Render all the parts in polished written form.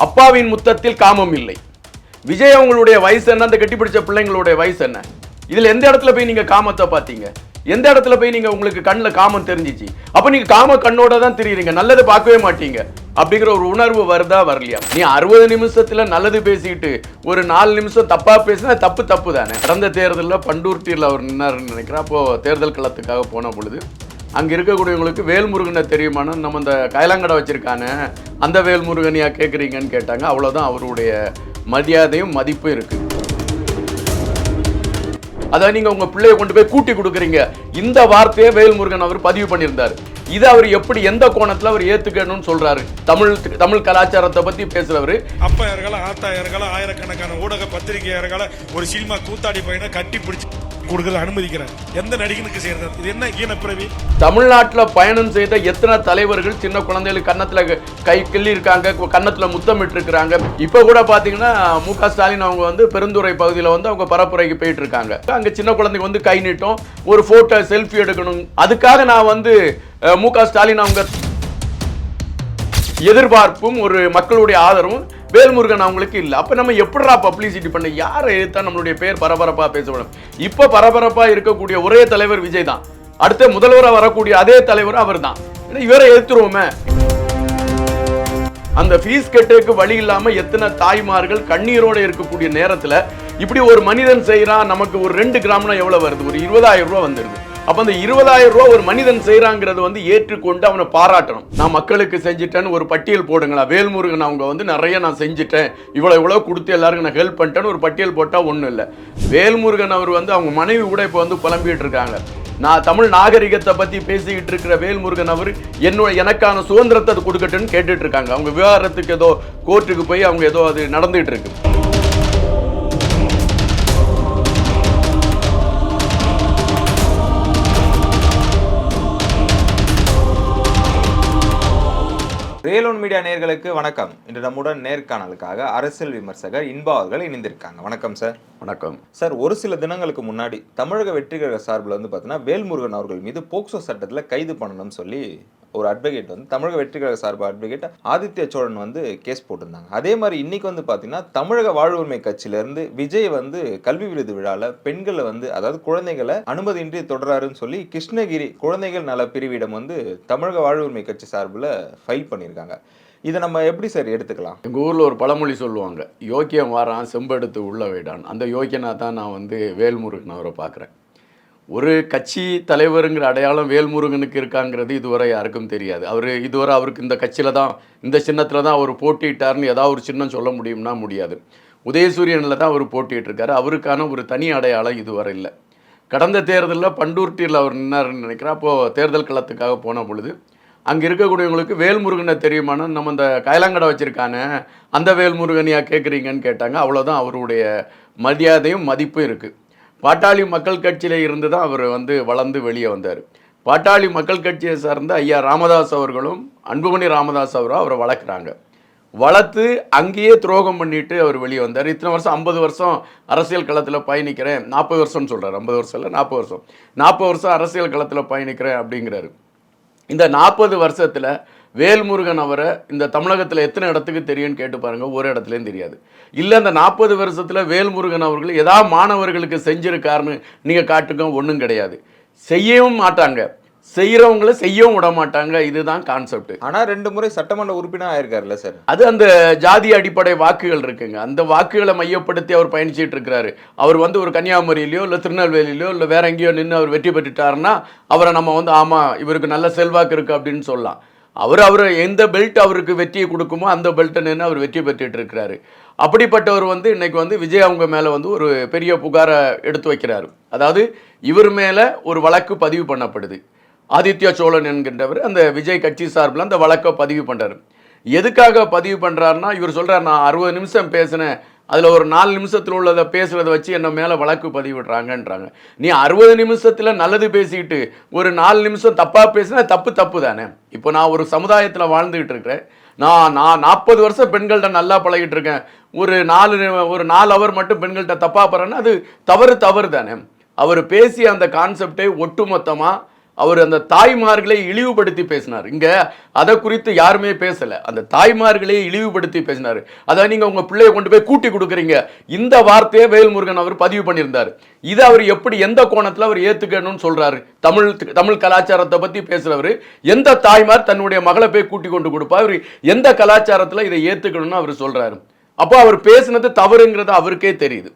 அப்பாவின் முத்தத்தில் காமம் இல்லை. விஜய் அவங்களுடைய வயசு என்ன, அந்த கட்டிப்பிடிச்ச பிள்ளைங்களுடைய வயசு என்ன? இதுல எந்த இடத்துல போய் நீங்க காமத்தை பாத்தீங்க? எந்த இடத்துல போய் நீங்க உங்களுக்கு கண்ணில் காமம் தெரிஞ்சிச்சு? அப்ப நீங்க காம கண்ணோட தான் தெரியுறீங்க, நல்லது பார்க்கவே மாட்டீங்க அப்படிங்கிற ஒரு உணர்வு வருதா வரலையா? நீ 60 நிமிஷத்துல நல்லது பேசிட்டு ஒரு 4 நிமிஷம் தப்பா பேசினா தப்பு தானே. கடந்த தேர்தலில் பண்டூர்டியில் அவர் நின்னாருன்னு நினைக்கிறேன். அப்போ தேர்தல் களத்துக்காக போன பொழுது அங்க இருக்கக்கூடியவங்களுக்கு வேல்முருகனை தெரியுமான்னு, நம்ம இந்த கைலாங்கடை வச்சிருக்கானே அந்த வேல்முருகனையா கேட்குறீங்கன்னு கேட்டாங்க. அவ்வளோதான் அவருடைய மரியாதையும் மதிப்பும் இருக்கு. அதான் நீங்க உங்க பிள்ளைய கொண்டு போய் கூட்டி கொடுக்குறீங்க. இந்த வார்த்தையை வேல்முருகன் அவர் பதிவு பண்ணியிருந்தார். இது அவர் எப்படி எந்த கோணத்துல அவர் ஏத்துக்கணும்னு சொல்றாரு? தமிழ் கலாச்சாரத்தை பத்தி பேசுறவரு. அப்பா ஆத்தாயிரங்கள ஆயிரக்கணக்கான ஊடக பத்திரிகையாளர்கள ஒரு சினிமா கூத்தாடி பையனை கட்டி பிடிச்சி கொடுக்கறது அனுமதிக்கிறார். எந்த நடிகனுக்கு செய்யறது? இது என்ன ஈனப்பிரவி? தமிழ்நாட்டுல பயணம் செய்த எத்தனை தலைவர்கள் சின்ன குழந்தைகளுக்கு கன்னத்துல கை கிள்ளி இருக்காங்க, கன்னத்துல முத்தமிட்டு இருக்கிறாங்க. இப்ப கூட பாத்தீங்கன்னா மு.க. ஸ்டாலின் அவங்க வந்து பெருந்துறை பகுதியில வந்து அவங்க பரப்புரைக்கு போயிட்டு இருக்காங்க. அங்க சின்ன குழந்தைங்க வந்து கை நீட்டும், ஒரு போட்டோ செல்ஃபி எடுக்கணும். அதுக்காக நான் வந்து மு.க. ஸ்டாலின் அவங்க எதிர்பார்ப்பும் ஒரு மக்களுடைய ஆதரவும் வேல்முருகன் அவங்களுக்கு இல்லை. அப்ப நம்ம எப்படிடா பப்ளிசிட்டி பண்ண? யாரை எழுத்தா நம்மளுடைய பேர் பரபரப்பா பேசப்படும்? இப்ப பரபரப்பா இருக்கக்கூடிய ஒரே தலைவர் விஜய் தான். அடுத்த முதல்வராக வரக்கூடிய அதே தலைவர் அவர் தான். இவரை எழுத்துருவோமே. அந்த ஃபீஸ் கட்டுக்கு வழி இல்லாம எத்தனை தாய்மார்கள் கண்ணீரோட இருக்கக்கூடிய நேரத்துல இப்படி ஒரு மனிதன் செய்யறான். நமக்கு ஒரு 2 கிராம்னா எவ்வளவு வருது? ஒரு 20,000 ரூபாய் வந்துருது. அப்ப அந்த 20,000 ரூபாய் ஒரு மனிதன் செய்யறாங்கிறது வந்து ஏற்றுக்கொண்டு அவனை பாராட்டணும். நான் மக்களுக்கு செஞ்சுட்டேன்னு ஒரு பட்டியல் போடுங்களா. வேல்முருகன் அவங்க வந்து நிறைய நான் செஞ்சுட்டேன், இவ்வளவு கொடுத்து எல்லாருக்கும் நான் ஹெல்ப் பண்ணிட்டேன்னு ஒரு பட்டியல் போட்டா ஒண்ணும் இல்லை. வேல்முருகன் அவர் வந்து அவங்க மனைவி கூட இப்ப வந்து புலம்பிட்டு இருக்காங்க. நான் தமிழ் நாகரிகத்தை பத்தி பேசிக்கிட்டு இருக்கிற வேல்முருகன் அவர் எனக்கான சுதந்திரத்தை அது கொடுக்கட்டுன்னு கேட்டுட்டு இருக்காங்க. அவங்க விவகாரத்துக்கு ஏதோ கோர்ட்டுக்கு போய் அவங்க ஏதோ அது நடந்துட்டு இருக்கு. ரேலோன் மீடியா நேயர்களுக்கு வணக்கம். இன்று நம்முடன் நேர்காணலுக்காக அரசியல் விமர்சகர் இன்பா அவர்கள் இணைந்திருக்காங்க. வணக்கம் சார். வணக்கம் சார். ஒரு சில தினங்களுக்கு முன்னாடி தமிழக வெற்றிக்கழக சார்பில் வந்து பார்த்தீங்கன்னா வேல்முருகன் அவர்கள் மீது போக்சோ சட்டத்தில் கைது பண்ணணும்னு சொல்லி ஒரு அட்வொகேட் வந்து தமிழக வெற்றிக்கழக சார்பு அட்வொகேட் ஆதித்ய சோழன் வந்து கேஸ் போட்டிருந்தாங்க. அதே மாதிரி இன்னைக்கு வந்து பார்த்தீங்கன்னா தமிழக வாழ்வுரிமை கட்சியிலேருந்து விஜய் வந்து கல்வி விருது விழாவில் பெண்களை வந்து அதாவது குழந்தைகளை அனுமதியின்றி தொடராருன்னு சொல்லி கிருஷ்ணகிரி குழந்தைகள் நல பிரிவிடம் வந்து தமிழக வாழ்வுரிமை கட்சி சார்பில் ஃபைல் பண்ணியிருக்காங்க. இதை நம்ம எப்படி சார் எடுத்துக்கலாம்? எங்கள் ஊரில் ஒரு பழமொழி சொல்லுவாங்க, யோக்கியம் வாரான் செம்பெடுத்து உள்ள வைடான். அந்த யோக்கியனா தான் நான் வந்து வேல்முருகன் அவரை பார்க்குறேன். ஒரு கட்சி தலைவருங்கிற அடையாளம் வேல்முருகனுக்கு இருக்காங்கிறது இதுவரை யாருக்கும் தெரியாது. இதுவரை அவருக்கு இந்த கட்சியில் தான் இந்த சின்னத்தில் தான் அவர் போட்டிட்டார்னு ஏதாவது ஒரு சின்னம் சொல்ல முடியும்னா முடியாது. உதயசூரியனில் தான் அவர் போட்டிகிட்ருக்காரு. அவருக்கான ஒரு தனி அடையாளம் இதுவரை இல்லை. கடந்த தேர்தலில் பண்டூர்டியில் அவர் நின்னாருன்னு நினைக்கிறேன். அப்போது தேர்தல் களத்துக்காக போன பொழுது அங்கே இருக்கக்கூடியவங்களுக்கு வேல்முருகனை தெரியுமான்னு, நம்ம இந்த கைலாங்கடை வச்சிருக்கானே அந்த வேல்முருகனையா கேட்குறீங்கன்னு கேட்டாங்க. அவ்வளோதான் அவருடைய மரியாதையும் மதிப்பும் இருக்குது. பாட்டாளி மக்கள் கட்சியில் இருந்து தான் அவர் வந்து வளர்ந்து வெளியே வந்தார். பாட்டாளி மக்கள் கட்சியை சார்ந்த ஐயா ராமதாஸ் அவர்களும் அன்புமணி ராமதாஸ் அவரும் அவரை வளர்க்குறாங்க. வளர்த்து அங்கேயே துரோகம் பண்ணிட்டு அவர் வெளியே வந்தார். இத்தனை வருஷம் 50 வருஷம் அரசியல் களத்தில் பயணிக்கிறேன், 40 வருஷம்னு சொல்கிறார். 50 வருஷம் இல்லை, 40 வருஷம் அரசியல் களத்தில் பயணிக்கிறேன் அப்படிங்கிறாரு. இந்த 40 வருஷத்தில் வேல்முருகன் அவரை இந்த தமிழகத்தில் எத்தனை இடத்துக்கு தெரியும்னு கேட்டு பாருங்கள், ஒரு இடத்துலையும் தெரியாது. இல்லை இந்த 40 வருஷத்தில் வேல்முருகன் அவர்கள் ஏதாவது மாணவர்களுக்கு செஞ்சுருக்காருன்னு நீங்கள் காட்டுங்க, ஒன்றும் கிடையாது. செய்யவும் மாட்டாங்க, செய்கிறவங்கள செய்யவும் விட மாட்டாங்க. இதுதான் கான்செப்ட். ஆனால் 2 முறை சட்டமன்ற உறுப்பினர் ஆயிருக்காருல்ல சார். அது அந்த ஜாதி அடிப்படை வாக்குகள் இருக்குங்க. அந்த வாக்குகளை மையப்படுத்தி அவர் பயணிச்சுட்டு இருக்கிறாரு. அவர் வந்து ஒரு கன்னியாகுமரியிலையோ இல்லை திருநெல்வேலியிலையோ இல்லை வேற எங்கேயோ நின்று அவர் வெற்றி பெற்றுட்டாருன்னா அவரை நம்ம வந்து ஆமாம் இவருக்கு நல்ல செல்வாக்கு இருக்குது அப்படின்னு சொல்லலாம். அவர் எந்த பெல்ட் அவருக்கு வெற்றியை கொடுக்குமோ அந்த பெல்ட்டை நின்று அவர் வெற்றி பெற்றுட்டு இருக்கிறாரு. அப்படிப்பட்டவர் வந்து இன்னைக்கு வந்து விஜய் அவங்க மேலே வந்து ஒரு பெரிய புகாரை எடுத்து வைக்கிறாரு. அதாவது இவர் மேலே ஒரு வழக்கு பதிவு பண்ணப்படுது. ஆதித்ய சோழன் என்கின்றவர் அந்த விஜய் கட்சி சார்பில் அந்த வழக்கை பதிவு பண்ணுறாரு. எதுக்காக பதிவு பண்ணுறாருன்னா, இவர் சொல்கிறார் நான் 60 நிமிஷம் பேசினேன், அதில் ஒரு 4 நிமிஷத்தில் உள்ளதை பேசுகிறத வச்சு என்ன மேலே வழக்கு பதிவிடுறாங்கன்றாங்க. நீ 60 நிமிஷத்தில் நல்லது பேசிக்கிட்டு ஒரு 4 நிமிஷம் தப்பாக பேசினா தப்பு தானே. இப்போ நான் ஒரு சமுதாயத்தில் வாழ்ந்துக்கிட்டு இருக்கிறேன். நான் 40 வருஷம் பெண்கள்கிட்ட நல்லா பழகிட்டு இருக்கேன். ஒரு 4 ஹவர் மட்டும் பெண்கள்கிட்ட தப்பாக போகிறேன்னா அது தவறு தானே. அவர் பேசிய அந்த கான்செப்டை ஒட்டுமொத்தமாக அவர் அந்த தாய்மார்களை இழிவுபடுத்தி பேசினார். இங்க அதை குறித்து யாருமே பேசல. அந்த தாய்மார்களை இழிவுபடுத்தி பேசினார். அதாவது நீங்க உங்க பிள்ளையை கொண்டு போய் கூட்டி கொடுக்குறீங்க, இந்த வார்த்தையை வேல்முருகன் அவர் பதிவு பண்ணியிருந்தார். இதை அவர் எப்படி எந்த கோணத்தில் அவர் ஏத்துக்கணும்னு சொல்றாரு? தமிழ் கலாச்சாரத்தை பத்தி பேசுறவர் எந்த தாய்மார் தன்னுடைய மகளை போய் கூட்டி கொண்டு கொடுப்பா, அவர் எந்த கலாச்சாரத்தில் இதை ஏத்துக்கணும்னு அவர் சொல்றாரு. அப்போ அவர் பேசினது தவறுங்கிறது அவருக்கே தெரியுது.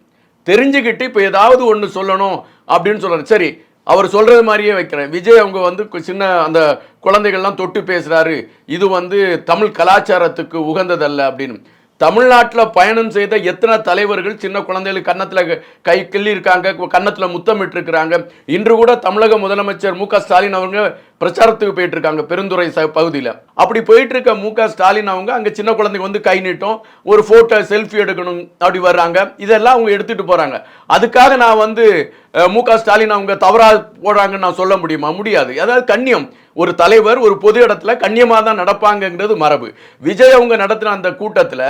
தெரிஞ்சுக்கிட்டு இப்போ ஏதாவது ஒன்று சொல்லணும் அப்படின்னு சொல்றாரு. சரி, அவர் சொல்றது மாதிரியே வைக்கிறேன். விஜய் அவங்க வந்து சின்ன அந்த குழந்தைகள்லாம் தொட்டு பேசுறாரு, இது வந்து தமிழ் கலாச்சாரத்துக்கு உகந்ததல்ல அப்படின்னு. தமிழ்நாட்டில் பயணம் செய்த எத்தனை தலைவர்கள் சின்ன குழந்தைகளுக்கு கன்னத்தில் கை கிள்ளி இருக்காங்க, கன்னத்தில் முத்தமிட்டு இருக்கிறாங்க. இன்று கூட தமிழக முதலமைச்சர் மு க ஸ்டாலின் அவங்க பிரச்சாரத்துக்கு போயிட்டு இருக்காங்க பெருந்துறை பகுதியில். அப்படி போயிட்டு இருக்க மு க ஸ்டாலின் அவங்க அங்கே சின்ன குழந்தைங்க வந்து கை நீட்டும், ஒரு போட்டோ செல்ஃபி எடுக்கணும் அப்படி வர்றாங்க. இதெல்லாம் அவங்க எடுத்துட்டு போறாங்க. அதுக்காக நான் வந்து மு க ஸ்டாலின் அவங்க தவறா போடுறாங்கன்னு நான் சொல்ல முடியுமா? முடியாது. அதாவது கண்ணியம், ஒரு தலைவர் ஒரு பொது இடத்துல கண்ணியமாக தான் நடப்பாங்கங்கிறது மரபு. விஜய் அவங்க நடத்தின அந்த கூட்டத்தில்,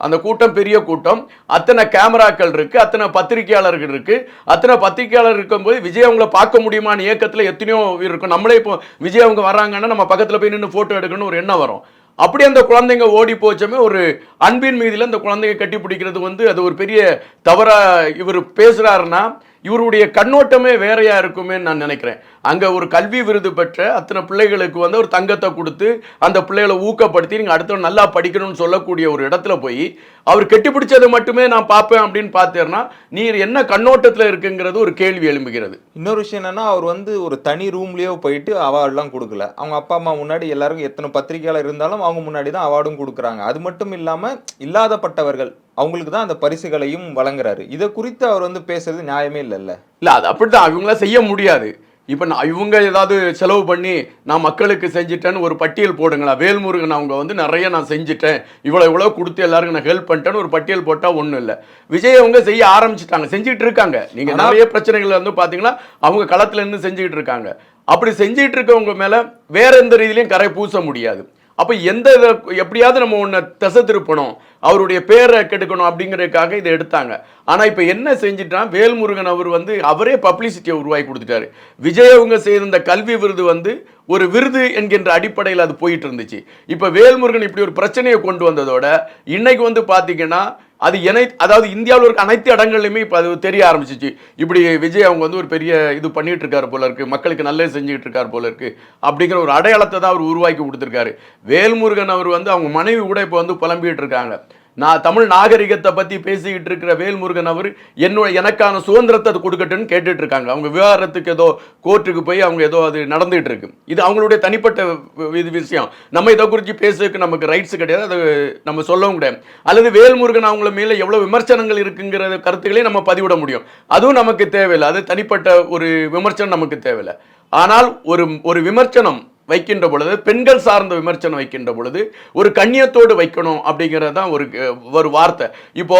அந்த கூட்டம் பெரிய கூட்டம், அத்தனை கேமராக்கள் இருக்கு, அத்தனை பத்திரிகையாளர்கள் இருக்கு. அத்தனை பத்திரிகையாளர் இருக்கும்போது விஜய் அவங்கள பார்க்க முடியுமான்னு ஏக்கத்தில் எத்தனையோ இருக்கும். நம்மளே இப்போ விஜய் அவங்க வர்றாங்கன்னா நம்ம பக்கத்தில் போய் நின்று போட்டோ எடுக்கணும்னு ஒரு எண்ணம் வரும். அப்படி அந்த குழந்தைங்க ஓடி போச்சமே ஒரு அன்பின் மீதில் அந்த குழந்தைங்க கட்டி பிடிக்கிறது வந்து அது ஒரு பெரிய தவறா இவர் பேசுறாருன்னா இவருடைய கண்ணோட்டமே வேறையா இருக்குமே நான் நினைக்கிறேன். அங்க ஒரு கல்வி விருது பெற்ற அத்தனை பிள்ளைகளுக்கு வந்து ஒரு தங்கத்தை கொடுத்து அந்த பிள்ளைகளை ஊக்கப்படுத்தி நீங்க அடுத்த நல்லா படிக்கணும்னு சொல்லக்கூடிய ஒரு இடத்துல போய் அவர் கெட்டிப்பிடிச்சதை மட்டுமே நான் பார்ப்பேன் அப்படின்னு பார்த்தேன்னா நீர் என்ன கண்ணோட்டத்தில் இருக்குங்கிறது ஒரு கேள்வி எழும்புகிறது. இன்னொரு விஷயம் என்னன்னா, அவர் வந்து ஒரு தனி ரூம்லயோ போயிட்டு அவார்ட்லாம் கொடுக்கல. அவங்க அப்பா அம்மா முன்னாடி எல்லாருக்கும் எத்தனை பத்திரிகையாளர் இருந்தாலும் அவங்க முன்னாடி தான் அவார்டும் கொடுக்குறாங்க. அது மட்டும் இல்லாம இல்லாதப்பட்டவர்கள் அவங்களுக்கு தான் அந்த பரிசுகளையும் வழங்குறாரு. இதை குறித்து அவர் வந்து பேசுறது நியாயமே இல்லைல்ல? இல்லை, அது அப்படித்தான். அவங்களாம் செய்ய முடியாது. இப்போ இவங்க ஏதாவது செலவு பண்ணி நான் மக்களுக்கு செஞ்சுட்டேன்னு ஒரு பட்டியல் போடுங்களா? வேல்முருகன் அவங்க வந்து நிறைய நான் செஞ்சுட்டேன், இவ்வளோ கொடுத்து எல்லாருக்கும் நான் ஹெல்ப் பண்ணிட்டேன்னு ஒரு பட்டியல் போட்டால் ஒன்றும் இல்லை. விஜய் அவங்க செய்ய ஆரம்பிச்சுட்டாங்க, செஞ்சுட்டு இருக்காங்க. நீங்கள் நிறைய பிரச்சனைகள் வந்து பார்த்தீங்கன்னா அவங்க களத்தில் இருந்து செஞ்சுக்கிட்டு இருக்காங்க. அப்படி செஞ்சுட்டு இருக்கவங்க மேலே வேற எந்த ரீதியிலையும் கரை பூச முடியாது. அப்போ எந்த எப்படியாவது நம்ம ஒன்று திசை திருப்பணும், அவருடைய பேரை கெடுக்கணும் அப்படிங்கிறதுக்காக இதை எடுத்தாங்க. ஆனால் இப்போ என்ன செஞ்சுட்டான் வேல்முருகன் அவர் வந்து அவரே பப்ளிசிட்டியை உருவாக்கி கொடுத்துட்டாரு. விஜய் அவங்க செய்த கல்வி விருது வந்து ஒரு விருது என்கின்ற அடிப்படையில் அது போயிட்டு இருந்துச்சு. இப்போ வேல்முருகன் இப்படி ஒரு பிரச்சனையை கொண்டு வந்ததோட இன்னைக்கு வந்து பார்த்தீங்கன்னா அது அதாவது இந்தியாவில் இருக்க அனைத்து இடங்கள்லையுமே இப்போ அது தெரிய ஆரம்பிச்சிச்சு. இப்படி விஜய் அவங்க வந்து ஒரு பெரிய இது பண்ணிட்டு இருக்காரு போல இருக்கு, மக்களுக்கு நல்லது செஞ்சுக்கிட்டு இருக்காரு போல இருக்கு அப்படிங்கிற ஒரு அடையாளத்தை தான் அவர் உருவாக்கி கொடுத்துருக்காரு. வேல்முருகன் அவர் வந்து அவங்க மனைவி கூட இப்போ வந்து புலம்பிட்டு இருக்காங்க. நான் தமிழ் நாகரிகத்தை பற்றி பேசிக்கிட்டு இருக்கிற வேல்முருகன் அவர் எனக்கான சுதந்திரத்தை கொடுக்கட்டுன்னு கேட்டுட்டு இருக்காங்க. அவங்க விவகாரத்துக்கு ஏதோ கோர்ட்டுக்கு போய் அவங்க ஏதோ அது நடந்துகிட்டு இருக்கு. இது அவங்களுடைய தனிப்பட்ட விஷயம். நம்ம இதை குறித்து பேசுறதுக்கு நமக்கு ரைட்ஸ் கிடையாது, அதை நம்ம சொல்லவும் கிடையாது. அல்லது வேல்முருகன் அவங்கள மேலே எவ்வளோ விமர்சனங்கள் இருக்குங்கிற கருத்துக்களையும் நம்ம பதிவிட முடியும். அதுவும் நமக்கு தேவையில்லை. அது தனிப்பட்ட ஒரு விமர்சனம் நமக்கு தேவையில்லை. ஆனால் ஒரு விமர்சனம் வைக்கின்ற பொழுது, பெண்கள் சார்ந்த விமர்சனம் வைக்கின்ற பொழுது ஒரு கண்ணியத்தோடு வைக்கணும் அப்படிங்கிறது தான் ஒரு வார்த்தை. இப்போ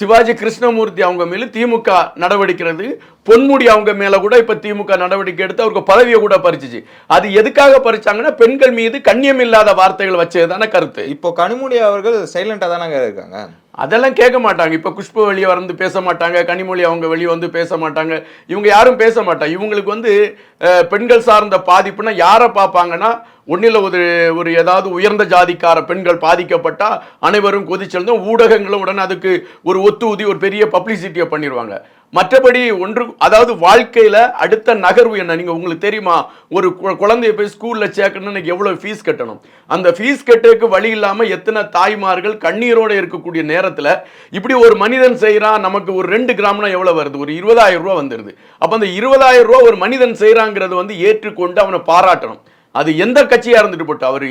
சிவாஜி கிருஷ்ணமூர்த்தி அவங்க மேல திமுக நடவடிக்கிறது, பொன்முடி அவங்க மேல கூட இப்ப திமுக நடவடிக்கை எடுத்து அவருக்கு பதவியை கூட பறிச்சிச்சு. அது எதுக்காக பறிச்சாங்கன்னா பெண்கள் மீது கண்ணியம் இல்லாத வார்த்தைகள் வச்சதுதான கருத்து. இப்போ கனிமொழி அவர்கள் சைலண்டா தானங்க இருக்காங்க, அதெல்லாம் கேட்க மாட்டாங்க. இப்போ குஷ்பு வெளியே வந்து பேச மாட்டாங்க, கனிமொழி அவங்க வெளியே வந்து பேச மாட்டாங்க, இவங்க யாரும் பேச மாட்டாங்க. இவங்களுக்கு வந்து பெண்கள் சார்ந்த பாதிப்புனா யாரை பார்ப்பாங்கன்னா ஒன்றில் ஒரு ஏதாவது உயர்ந்த ஜாதிக்கார பெண்கள் பாதிக்கப்பட்டா அனைவரும் கொதிச்செழுந்தும் ஊடகங்களும் உடனே அதுக்கு ஒரு ஒத்துஊதி ஒரு பெரிய பப்ளிசிட்டியை பண்ணிடுவாங்க. மற்றபடி அதாவது வாழ்க்கையில் அடுத்த நகர்வு என்ன? நீங்கள் உங்களுக்கு தெரியுமா, ஒரு குழந்தைய போய் ஸ்கூலில் சேர்க்கணும்னு எவ்வளோ ஃபீஸ் கட்டணும்? அந்த ஃபீஸ் கட்டுறதுக்கு வழி இல்லாமல் எத்தனை தாய்மார்கள் கண்ணீரோடு இருக்கக்கூடிய நேரத்தில் இப்படி ஒரு மனிதன் செய்கிறான். நமக்கு ஒரு 2 கிராம்னா எவ்வளோ வருது? ஒரு 20,000 ரூபா வந்துடுது. அப்போ அந்த 20,000 ரூபா ஒரு மனிதன் செய்கிறாங்கிறது வந்து ஏற்றுக்கொண்டு அவனை பாராட்டணும். அது எந்த கட்சியாக இருந்துட்டு போட்டு, அவர்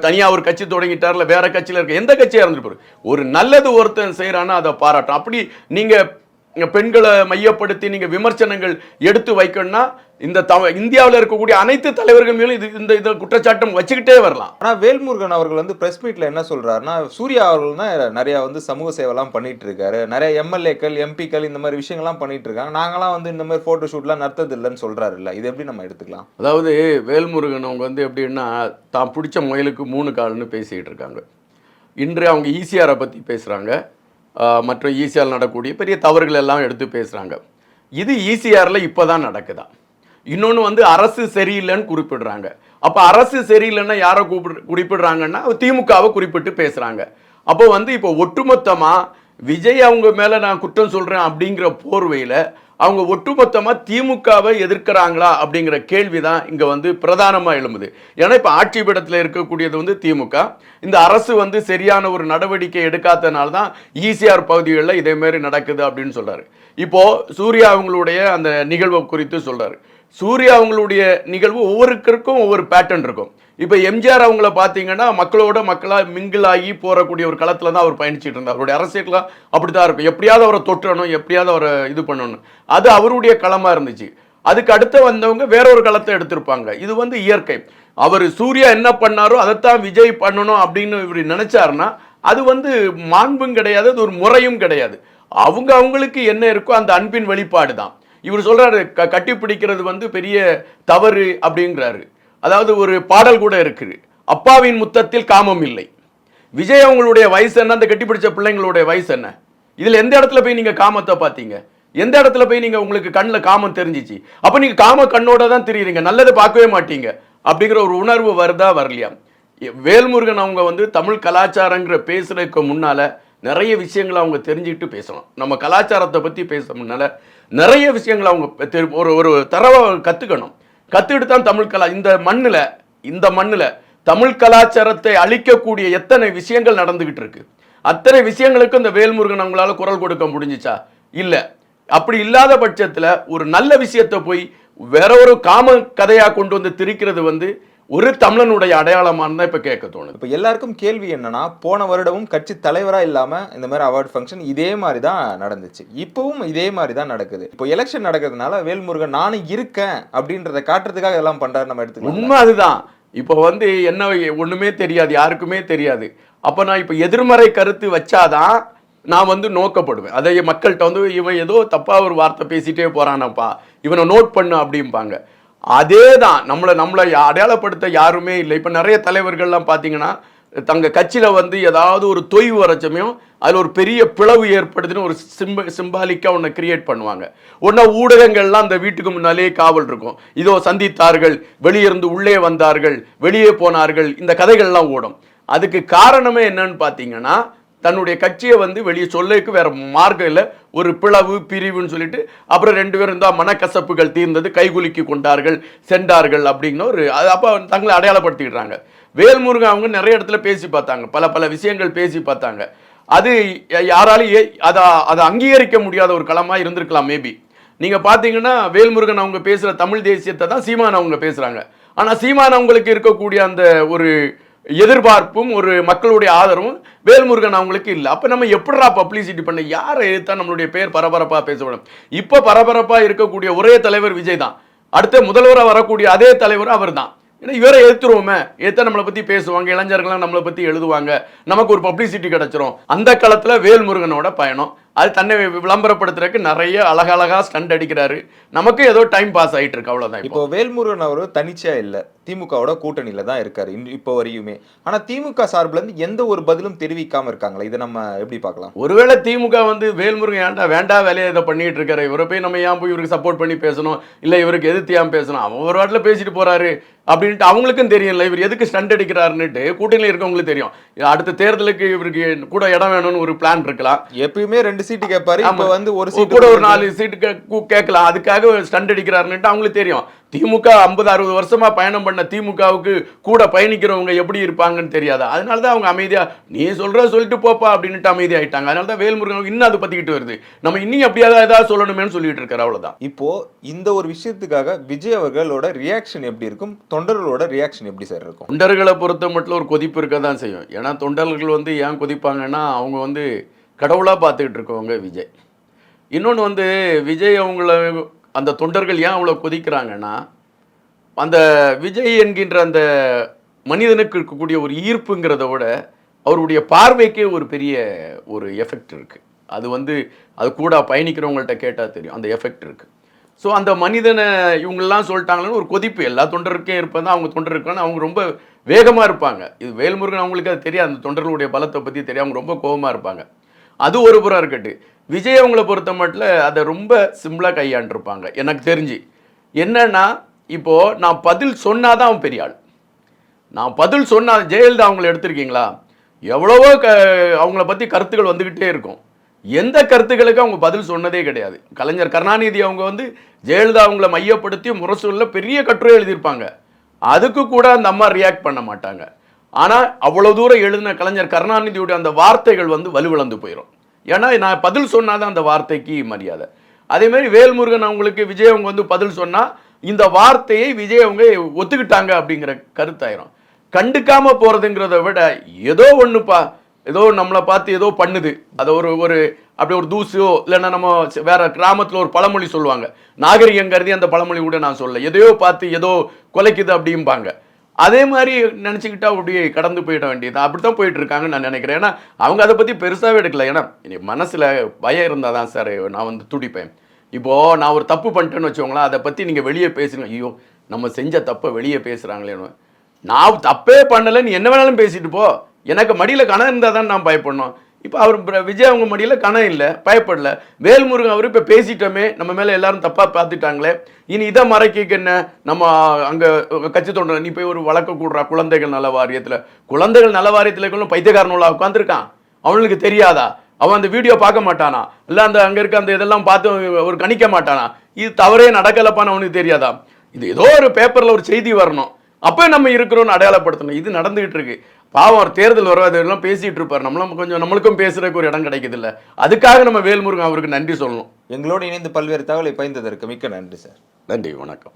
தனியாக ஒரு கட்சி தொடங்கிட்டார்ல, வேற கட்சியில் இருக்க எந்த கட்சியாக இருந்துட்டு போட்டு ஒரு நல்லது ஒருத்தன் செய்கிறான்னா அதை பாராட்டும். அப்படி நீங்கள் பெண்களை மையப்படுத்தி நீங்கள் விமர்சனங்கள் எடுத்து வைக்கணும்னா இந்த இந்தியாவில் இருக்கக்கூடிய அனைத்து தலைவர்கள் மேலும் இந்த குற்றச்சாட்டம் வச்சுக்கிட்டே வரலாம். ஆனால் வேல்முருகன் அவர்கள் வந்து பிரஸ் மீட்ல என்ன சொல்றாருன்னா, சூர்யா அவர்கள் தான் நிறைய வந்து சமூக சேவைலாம் பண்ணிட்டு இருக்காரு, நிறைய எம்எல்ஏக்கள் எம்பிக்கள் இந்த மாதிரி விஷயங்கள்லாம் பண்ணிட்டு இருக்காங்க, நாங்களாம் வந்து இந்த மாதிரி போட்டோ ஷூட்லாம் நடத்தது இல்லைன்னு சொல்றாரு. இல்லை, இது எப்படி நம்ம எடுத்துக்கலாம்? அதாவது வேல்முருகன் அவங்க வந்து எப்படின்னா தான் பிடிச்ச முயலுக்கு 3 கால்னு பேசிக்கிட்டு இருக்காங்க. இன்று அவங்க ஈசிஆரை பற்றி பேசுகிறாங்க, மற்ற ஈசிஆர் நடக்கக்கூடிய பெரிய தவறுகள் எல்லாம் எடுத்து பேசுகிறாங்க. இது ஈசிஆரில் இப்போ தான் நடக்குதா? இன்னொன்று வந்து அரசு சரியில்லைன்னு குறிப்பிடுறாங்க. அப்போ அரசு சரியில்லைன்னா யாரை குறிப்பிடுறாங்கன்னா திமுகவை குறிப்பிட்டு பேசுகிறாங்க. அப்போ வந்து இப்போ ஒட்டுமொத்தமாக விஜய் அவங்க மேலே நான் குற்றம் சொல்கிறேன் அப்படிங்கிற போர்வையில் அவங்க ஒட்டுமொத்தமாக திமுகவை எதிர்க்கிறாங்களா அப்படிங்கிற கேள்வி தான் இங்கே வந்து பிரதானமாக எழும்புது. ஏன்னா இப்போ ஆட்சி பீடத்தில் இருக்கக்கூடியது வந்து திமுக. இந்த அரசு வந்து சரியான ஒரு நடவடிக்கை எடுக்காதனால தான் ஈசிஆர் பகுதிகளில் இதேமாரி நடக்குது அப்படின்னு சொல்கிறாரு. இப்போது சூர்யா அவங்களுடைய அந்த நிகழ்வை குறித்து சொல்கிறாரு. சூர்யா அவங்களுடைய நிகழ்வு ஒவ்வொருத்தருக்கும் ஒவ்வொரு பேட்டர்ன் இருக்கும். இப்போ எம்ஜிஆர் அவங்கள பார்த்தீங்கன்னா மக்களோட மக்களாக மிங்கிள் ஆகி போகக்கூடிய ஒரு களத்தில் தான் அவர் பயணிச்சுட்டு இருந்தார். அவருடைய அரசியலாம் அப்படி தான் இருக்கும். எப்படியாவது அவரை தொற்றணும், எப்படியாவது அவரை இது பண்ணணும், அது அவருடைய களமாக இருந்துச்சு. அதுக்கு அடுத்து வந்தவங்க வேற ஒரு களத்தை எடுத்திருப்பாங்க. இது வந்து இயற்கை. அவர் சூர்யா என்ன பண்ணாரோ அதைத்தான் விஜய் பண்ணணும் அப்படின்னு இவர் நினைச்சாருன்னா அது வந்து மாண்பும் கிடையாது, அது ஒரு முறையும் கிடையாது. அவங்களுக்கு என்ன இருக்கோ அந்த அன்பின் வெளிப்பாடு தான். இவர் சொல்றாரு கட்டி பிடிக்கிறது வந்து பெரிய தவறு அப்படிங்கிறாரு. அதாவது ஒரு பாடல் கூட இருக்குது, அப்பாவின் முத்தத்தில் காமம் இல்லை. விஜய் அவங்களுடைய வயசு என்ன, அந்த கட்டிப்பிடிச்ச பிள்ளைங்களுடைய வயசு என்ன? இதுல எந்த இடத்துல போய் நீங்க காமத்தை பார்த்தீங்க? எந்த இடத்துல போய் நீங்க உங்களுக்கு கண்ணில் காமம் தெரிஞ்சிச்சு? அப்ப நீங்க காம கண்ணோட தான் தெரியுறீங்க, நல்லதை பார்க்கவே மாட்டீங்க அப்படிங்கிற ஒரு உணர்வு வருதா வரலையா? வேல்முருகன் அவங்க வந்து தமிழ் கலாச்சாரங்கிற பேசுறதுக்கு முன்னால நிறைய விஷயங்களை அவங்க தெரிஞ்சுக்கிட்டு பேசணும். நம்ம கலாச்சாரத்தை பற்றி பேச முன்னால நிறைய விஷயங்களை அவங்க ஒரு தரவை கற்றுக்கணும். கற்றுக்கிட்டு தான் தமிழ் இந்த மண்ணில் தமிழ் கலாச்சாரத்தை அழிக்கக்கூடிய எத்தனை விஷயங்கள் நடந்துகிட்டு இருக்கு. அத்தனை விஷயங்களுக்கு இந்த வேல்முருகன் அவங்களால குரல் கொடுக்க முடிஞ்சிச்சா? இல்லை. அப்படி இல்லாத பட்சத்தில் ஒரு நல்ல விஷயத்தை போய் வேற ஒரு காம கதையாக கொண்டு வந்து திரிக்கிறது வந்து ஒரு தமிழனுடைய அடையாளமானு தான் இப்ப கேட்க தோணுது. இப்ப எல்லாருக்கும் கேள்வி என்னன்னா, போன வருடமும் கட்சி தலைவரா இல்லாம இந்த மாதிரி அவார்டு ஃபங்க்ஷன் இதே மாதிரி தான் நடந்துச்சு, இப்பவும் இதே மாதிரி தான் நடக்குது. இப்போ எலெக்ஷன் நடக்கிறதுனால வேல்முருகன் நானும் இருக்கேன் அப்படின்றத காட்டுறதுக்காக எல்லாம் பண்றாரு நம்ம எடுத்துக்கலாம். உண்மை அதுதான். இப்போ வந்து என்ன ஒண்ணுமே தெரியாது, யாருக்குமே தெரியாது. அப்ப நான் இப்ப எதிர்மறை கருத்து வச்சாதான் நான் வந்து நோக்கப்படுவேன். அதை மக்கள்கிட்ட வந்து இவன் ஏதோ தப்பா ஒரு வார்த்தை பேசிட்டே போறானப்பா, இவனை நோட் பண்ணு அப்படிம்பாங்க. அதே தான் நம்மளை அடையாளப்படுத்த யாருமே இல்லை. இப்போ நிறைய தலைவர்கள்லாம் பார்த்தீங்கன்னா தங்க கட்சியில் வந்து ஏதாவது ஒரு தொய்வு வர சமயம் அதில் ஒரு பெரிய பிளவு ஏற்படுதுன்னு ஒரு சிம்பாலிக்காக ஒன்று கிரியேட் பண்ணுவாங்க. ஒன்றா ஊடகங்கள்லாம் அந்த வீட்டுக்கு முன்னாலே காவல் இருக்கும். இதோ சந்தித்தார்கள், வெளியிருந்து உள்ளே வந்தார்கள், வெளியே போனார்கள், இந்த கதைகள்லாம் ஓடும். அதுக்கு காரணமே என்னன்னு பார்த்தீங்கன்னா தன்னுடைய கட்சியை வந்து வெளியே சொல்லுக்கு வேற மார்க்கம் இல்லை, ஒரு பிளவு பிரிவுன்னு சொல்லிட்டு அப்புறம் 2 பேரும் இருந்தால் மனக்கசப்புகள் தீர்ந்தது, கைகுலுக்கி கொண்டார்கள், சென்றார்கள் அப்படிங்கிற ஒரு அப்போ தங்களை அடையாளப்படுத்திக்கிறாங்க. வேல்முருகன் அவங்க நிறைய இடத்துல பேசி பார்த்தாங்க, பல விஷயங்கள் பேசி பார்த்தாங்க. அது யாராலையும் அதை அங்கீகரிக்க முடியாத ஒரு களமாக இருந்திருக்கலாம் மேபி. நீங்கள் பார்த்தீங்கன்னா வேல்முருகன் அவங்க பேசுகிற தமிழ் தேசியத்தை தான் சீமான் அவங்க பேசுகிறாங்க. ஆனால் சீமான் அவங்களுக்கு இருக்கக்கூடிய அந்த ஒரு எதிர்பார்ப்பும் ஒரு மக்களுடைய ஆதரவும் வேல்முருகன் அவங்களுக்கு இல்லை. அப்போ நம்ம எப்படிடா பப்ளிசிட்டி பண்ண, யாரை எடுத்தா நம்மளுடைய பேர் பரபரப்பாக பேசப்படும்? இப்போ பரபரப்பாக இருக்கக்கூடிய ஒரே தலைவர் விஜய் தான், அடுத்த முதல்வராக வரக்கூடிய அதே தலைவர் அவர் தான். ஏன்னா இவரை எடுத்துருவோமே, எடுத்தா நம்மளை பற்றி பேசுவாங்க, இளைஞர்கள்லாம் நம்மளை பற்றி எழுதுவாங்க, நமக்கு ஒரு பப்ளிசிட்டி கிடைச்சிரும். அந்த காலத்தில் வேல்முருகனோட பயணம் அது தன்னை விளம்பரப்படுத்துறதுக்கு நிறைய அழகழகா ஸ்டண்ட் அடிக்கிறாரு. நமக்கு ஏதோ டைம் பாஸ் ஆகிட்டு இருக்கு, அவ்வளோதான். இப்போ வேல்முருகன் அவர் தனிச்சா இல்லை, திமுகவோட கூட்டணியில தான் இருக்காரு இப்போ வரையுமே. ஆனா திமுக சார்பில் இருந்து எந்த ஒரு பதிலும் தெரிவிக்காம இருக்காங்களா, இதை நம்ம எப்படி பார்க்கலாம்? ஒருவேளை திமுக வந்து வேல்முருகன் ஏன்டா வேண்டா வேலையை இதை பண்ணிட்டு இருக்காரு, இவரை போய் நம்ம ஏன் போய் இவருக்கு சப்போர்ட் பண்ணி பேசணும், இல்லை இவருக்கு எதிர்த்து ஏன் பேசணும், அவர் ஒரு வாட்டில் பேசிட்டு போறாரு அப்படின்ட்டு அவங்களுக்கும் தெரியல, இவர் எதுக்கு ஸ்டண்ட் அடிக்கிறாருன்னுட்டு கூட்டணியில் இருக்கவங்களுக்கு தெரியும். அடுத்த தேர்தலுக்கு இவருக்கு கூட இடம் வேணும்னு ஒரு பிளான் இருக்கலாம். எப்பயுமே 2 சீட்டு கேட்பாரு, இப்போ வந்து ஒரு சீட்டு கூட ஒரு 4 சீட்டு கேட்கலாம், அதுக்காக ஸ்டண்ட் அடிக்கிறாருன்னுட்டு அவங்களுக்கு தெரியும். திமுக 50-60 வருஷமா பயணம் பண்ண திமுகவுக்கு கூட பயணிக்கிறவங்க எப்படி இருப்பாங்கன்னு தெரியாதா? அதனால தான் அவங்க அமைதியா நீ சொல்லிட்டு போப்பா அப்படின்ட்டு அமைதி ஆயிட்டாங்க. அதனால தான் வேல்முருகன் இன்னும் அதை பத்திக்கிட்டு வருது, நம்ம இன்னும் அப்படியாவது ஏதாவது சொல்லணுமேனு சொல்லிட்டு இருக்காரு, அவ்வளவுதான். இப்போ இந்த ஒரு விஷயத்துக்காக விஜய் அவர்களோட ரியாக்ஷன் எப்படி இருக்கும், தொண்டர்களோட ரியாக்ஷன் எப்படி சார் இருக்கும்? தொண்டர்களை பொறுத்த மட்டும் ஒரு கொதிப்பு இருக்க தான் செய்யும். ஏன்னா தொண்டர்கள் வந்து ஏன் கொதிப்பாங்கன்னா அவங்க வந்து கடவுளாக பார்த்துக்கிட்டு இருக்கவங்க விஜய். இன்னொன்று வந்து விஜய் அவங்கள அந்த தொண்டர்கள் ஏன் அவ்வளோ கொதிக்கிறாங்கன்னா அந்த விஜய் என்கின்ற அந்த மனிதனுக்கு இருக்கக்கூடிய ஒரு ஈர்ப்புங்கிறத விட அவருடைய பார்வைக்கே ஒரு பெரிய ஒரு எஃபெக்ட் இருக்குது. அது வந்து அது கூட பயணிக்கிறவங்கள்ட்ட கேட்டால் தெரியும், அந்த எஃபெக்ட் இருக்குது. ஸோ அந்த மனிதனை இவங்கெல்லாம் சொல்லிட்டாங்கன்னு ஒரு கொதிப்பு எல்லா தொண்டருக்கே இருப்பது தான். அவங்க தொண்டர் இருக்கான்னு அவங்க ரொம்ப வேகமாக இருப்பாங்க. இது வேல்முருகன் அவங்களுக்கு அது தெரியாது, அந்த தொண்டர்களுடைய பலத்தை பற்றி தெரியாது, அவங்க ரொம்ப கோபமாக இருப்பாங்க. அது ஒரு புறம் இருக்கட்டு. விஜய் அவங்கள பொறுத்த மட்டும் அதை ரொம்ப சிம்பிளாக கையாண்டிருப்பாங்க எனக்கு தெரிஞ்சு. என்னன்னா இப்போது நான் பதில் சொன்னாதான் அவன் பெரிய ஆள். நான் பதில் சொன்னா ஜெயலலிதா அவங்கள எடுத்திருக்கீங்களா, எவ்வளவோ அவங்கள பற்றி கருத்துக்கள் வந்துக்கிட்டே இருக்கும். எந்த கருத்துக்களுக்கு அவங்க பதில் சொன்னதே கிடையாது. கலைஞர் கருணாநிதி அவங்க வந்து ஜெயலலிதா அவங்கள மையப்படுத்தி முரசொலியில் பெரிய கட்டுரை எழுதியிருப்பாங்க. அதுக்கு கூட அந்த அம்மா ரியாக்ட் பண்ண மாட்டாங்க. ஆனால் அவ்வளோ தூரம் எழுதின கலைஞர் கருணாநிதியுடைய அந்த வார்த்தைகள் வந்து வலுவிழந்து போயிடும். ஏன்னா நான் பதில் சொன்னாதான் அந்த வார்த்தைக்கு மரியாதை. அதேமாதிரி வேல்முருகன் அவங்களுக்கு விஜய் அவங்க வந்து பதில் சொன்னால் இந்த வார்த்தையை விஜய் அவங்க ஒத்துக்கிட்டாங்க அப்படிங்கிற கருத்தாயிரும். கண்டுக்காம போகிறதுங்கிறத விட ஏதோ ஒன்றுப்பா, ஏதோ நம்மளை பார்த்து ஏதோ பண்ணுது, அதை ஒரு அப்படி ஒரு தூசோ இல்லைன்னா நம்ம வேற கிராமத்தில் ஒரு பழமொழி சொல்லுவாங்க, நாகரிகம் கருதி அந்த பழமொழி கூட நான் சொல்ல, எதையோ பார்த்து ஏதோ குலைக்குது அப்படிம்பாங்க. அதே மாதிரி நினச்சிக்கிட்டா அப்படியே கடந்து போயிட வேண்டியது. அப்படி தான் போயிட்டு இருக்காங்கன்னு நான் நினைக்கிறேன். ஏன்னா அவங்க அதை பற்றி பெருசாகவே எடுக்கல. ஏன்னா மனசில் பயம் இருந்தால் தான் சார் நான் வந்து துடிப்பேன். இப்போது நான் ஒரு தப்பு பண்ணிட்டேன்னு வச்சுக்கோங்களேன், அதை பற்றி நீங்கள் வெளியே பேசுங்க, ஐயோ நம்ம செஞ்ச தப்பை வெளியே பேசுகிறாங்களேன்னு. நான் தப்பே பண்ணலை, நீ என்ன வேணாலும் பேசிட்டு போ, எனக்கு மடியில் கணம் இருந்தால் தான் நான் பயப்படணும். இப்போ அவர் விஜய் அவங்க மடியில் கணம் இல்லை, பயப்படல. வேல்முருகன் அவர் இப்போ பேசிட்டோமே, நம்ம மேலே எல்லாரும் தப்பாக பார்த்துட்டாங்களே, இனி இதை மறைக்க என்ன நம்ம அங்கே கட்சி தொண்டர் நீ போய் ஒரு வழக்கு கூடுறா குழந்தைகள் நல வாரியத்தில். குழந்தைகள் நல வாரியத்தில் பைத்தியக்காரனுள்ள உட்காந்துருக்கான், அவனுக்கு தெரியாதா? அவன் அந்த வீடியோ பார்க்க மாட்டானா? இல்லை அந்த அங்கே இருக்க அந்த இதெல்லாம் பார்த்து ஒரு கணிக்க மாட்டானா? இது தவறே நடக்கலப்பான்னு அவனுக்கு தெரியாதா? இது ஏதோ ஒரு பேப்பரில் ஒரு செய்தி வரணும், அப்போ நம்ம இருக்கிறோன்னு அடையாளப்படுத்தணும். இது நடந்துகிட்டு இருக்கு. பாவம் ஒரு தேர்தல் வருவதெல்லாம் பேசிட்டு இருப்பார், நம்மளுக்கும் பேசுறதுக்கு ஒரு இடம் கிடைக்குது இல்லை. அதுக்காக நம்ம வேல்முருகன் அவருக்கு நன்றி சொல்லணும். எங்களோடு இணைந்து பல்வேறு தகவலை பகிர்ந்ததற்கு மிக்க நன்றி சார். நன்றி, வணக்கம்.